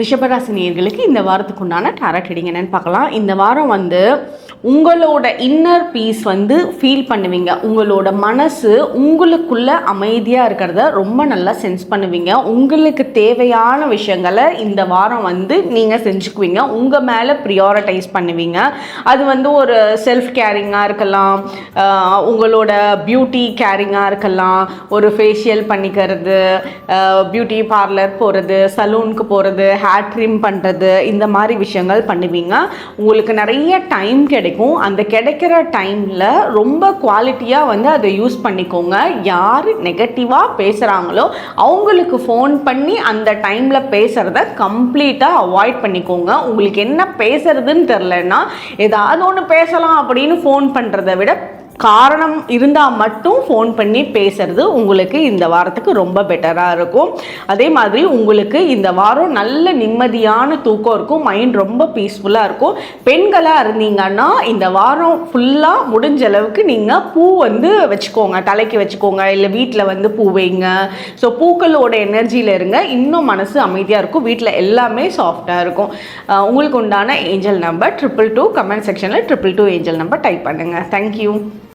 ரிஷபராசி நேயர்களுக்கு இந்த வாரத்துக்கு உண்டான டாரட் ரீடிங் என்னன்னு பார்க்கலாம். இந்த வாரம் உங்களோட இன்னர் பீஸ் ஃபீல் பண்ணுவீங்க. உங்களோட மனசு உங்களுக்குள்ள அமைதியாக இருக்கிறத ரொம்ப நல்லா சென்ஸ் பண்ணுவீங்க. உங்களுக்கு தேவையான விஷயங்களை இந்த வாரம் நீங்கள் செஞ்சுக்குவீங்க. உங்கள் மேலே ப்ரியாரிட்டைஸ் பண்ணுவீங்க. அது ஒரு செல்ஃப் கேரிங்காக இருக்கலாம், உங்களோட பியூட்டி கேரிங்காக இருக்கலாம், ஒரு ஃபேஷியல் பண்ணிக்கிறது, பியூட்டி பார்லர் போகிறது, சலூனுக்கு போகிறது, ஹேர் ட்ரிம் பண்ணுறது, இந்த மாதிரி விஷயங்கள் பண்ணுவீங்க. உங்களுக்கு நிறைய டைம் கிடைக்கும். அந்த கிடைக்கிற டைமில் ரொம்ப குவாலிட்டியாக அதை யூஸ் பண்ணிக்கோங்க. யார் நெகட்டிவாக பேசுகிறாங்களோ அவங்களுக்கு ஃபோன் பண்ணி அந்த டைமில் பேசுகிறத கம்ப்ளீட்டாக அவாய்ட் பண்ணிக்கோங்க. உங்களுக்கு என்ன பேசுறதுன்னு தெரிலன்னா ஏதாவது ஒன்று பேசலாம் அப்படின்னு ஃபோன் பண்ணுறதை விட காரணம் இருந்தால் மட்டும் ஃபோன் பண்ணி பேசுறது உங்களுக்கு இந்த வாரத்துக்கு ரொம்ப பெட்டராக இருக்கும். அதே மாதிரி உங்களுக்கு இந்த வாரம் நல்ல நிம்மதியான தூக்கம் இருக்கும். மைண்ட் ரொம்ப பீஸ்ஃபுல்லாக இருக்கும். பெண்களாக இருந்தீங்கன்னா இந்த வாரம் ஃபுல்லாக முடிஞ்ச அளவுக்கு நீங்கள் பூ வச்சுக்கோங்க, தலைக்கு வச்சுக்கோங்க, இல்லை வீட்டில் பூ வைங்க. ஸோ பூக்களோட எனர்ஜியில் இருங்க. இன்னும் மனசு அமைதியாக இருக்கும். வீட்டில் எல்லாமே சாஃப்டாக இருக்கும். உங்களுக்கு உண்டான ஏஞ்சல் நம்பர் 222. கமெண்ட் செக்ஷனில் 222 ஏஞ்சல் நம்பர் டைப் பண்ணுங்கள். தேங்க்யூ.